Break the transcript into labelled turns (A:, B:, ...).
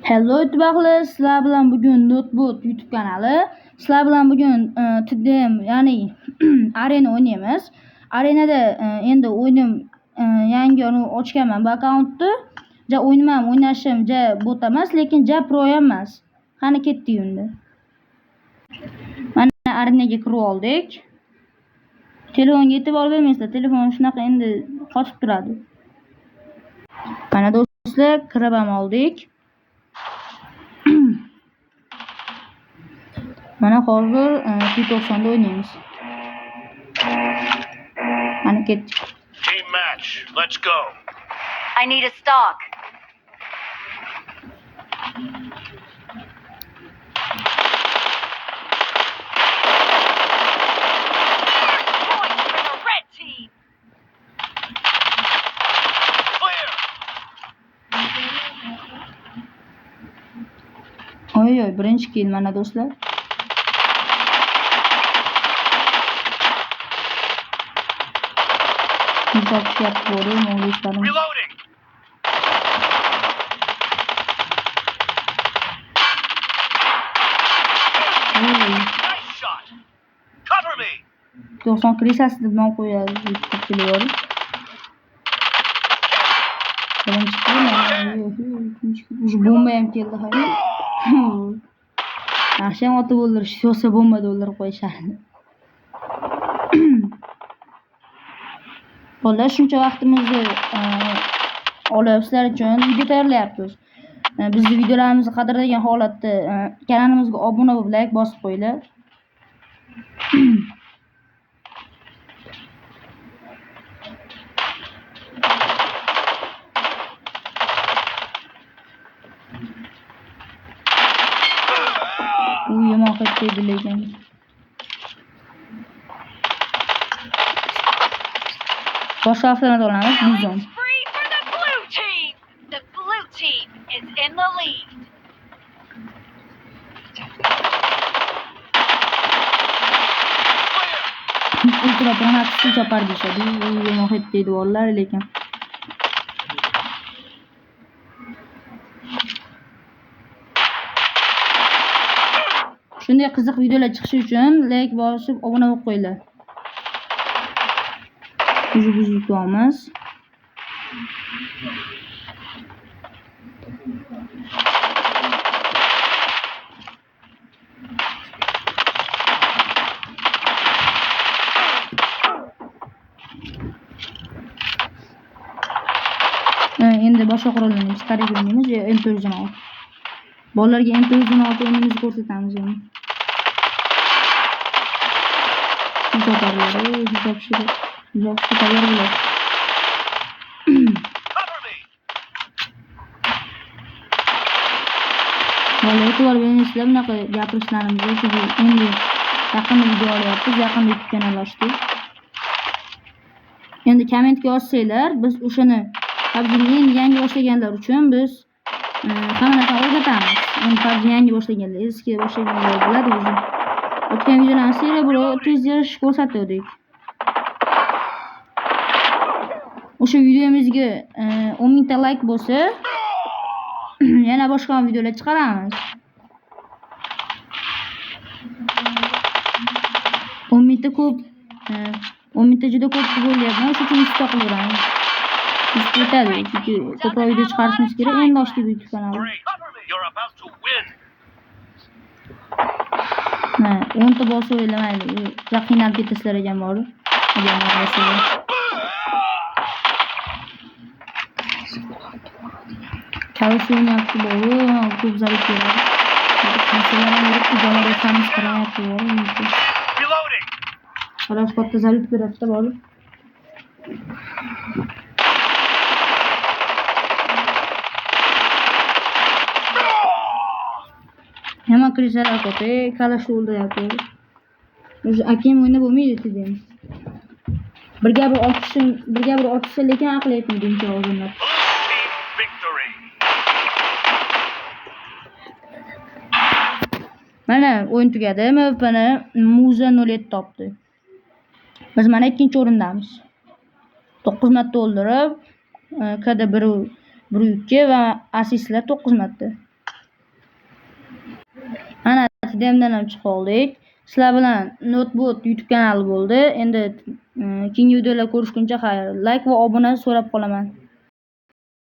A: Hello YouTube'lar, sizlar bilan bugun Notebot YouTube kanali. Sizlar bilan bugun TDM ya'ni arena o'ynaymiz. Arenada endi o'ynim yangi ochganman bu akkauntni. Ja o'ynim ham o'ynashim ja bot emas, lekin ja pro emas. Qani ketdik endi. Mana arenaga kirib oldik. Telefonga e'tibor bermaysizlar. Telefon shunaqa endi qotib turadi. Mana do'stlar, kirib ham oldik. Mana hozir T90 o'ynaymiz. Mana ketdik.
B: Team match. Let's go.
C: I need a stock. Points for the red team.
B: Clear.
A: Oy, birinchi kill mana do'stlar.
B: Reloading. Nice shot. Cover me.
A: 90 krisasi bilan qo'yadi keliyor. Birinchi kill. Uj bomba ham keldi hali. Yaxshi ham otib o'ldirish, yo'sa bombada o'ldirib qo'yishadi. Bolalar, shuncha vaqtimizni olib sizlar uchun video tayyorlayapmiz. Bizni videolarimizni qadrlagan holatda kanalimizga obuna bo'lib, like bosib qo'yinglar. U yomon qaytdi lekin. Boshqa avtomat olamiz, bizon.
C: Free for the blue team. The blue team is in the lead.
A: Ultra granatni chopar deyishadi. U yomon qaytdi deydilar lekin. Shunday qiziq videolar chiqishi uchun like bosib, obuna bo'lib qo'yinglar. Biz yutamiz. Endi boshqa qurollarni chiqarib o'ynaymiz. M416. Bolalarga M416 o'yinimizni ko'rsatamiz endi. Job tayyorlar.
B: Cover me.
A: Bolalar e'tibor beringlar, bunaqa gapirishlarimizga, chunki endi yaqinda video olyapmiz, yaqinda YouTube kanal ochdik. Endi kommentga yozsanglar, biz o'shani PUBG'ni yangi boshlaganlar uchun biz hamma narsani o'rgatamiz. Endi PUBG yangi boshlaganlar, eski boshlaganlar biladi o'zi. O'tgan videolarni seriya bo'lib tez ko'rsatdik. O'sha videomizga 10 mingta like bo'lsa, yana boshqa videolar chiqaramiz. 10 mingta ko'p, 10 mingta juda ko'p bo'lyapti. Shu uchun istoq qilaveramiz. Istetadi, chunki ko'proq video chiqarishimiz kerak. Endi ochdik YouTube kanalni.
B: Great. Cover me. You're about to win.
A: 10 ta bo'lsa o'ylamaydi. Qiynalib ketasizlar ekan bor. Kavsi o'ynayapti bolu, ko'p zarar beradi. Konsollarni urib, videolar o'tamiz qarayapti bolu.
B: Reloading.
A: Xolos katta zarar beradi bolu. Hamma krislar ko'p, kalash o'ldiryapti. O'zi akim o'ynab bo'lmaydi dedim. Birga bir otishsa lekin aql yetmaydi uncha odamlar.
B: Blue team victory.
A: Mana o'yin tugadi. MVP'ni Muza 07 topdi. Biz mana ikkinchi o'rindamiz. 9 marta o'ldirib, KD 1 yukka va assistlar 9 marta. TDMdan ham chiqib oldik. Sizlar bilan Notebot YouTube kanali bo'ldi. Endi keyingi videolar ko'rishguncha xayr. Like va obuna so'rab qolaman.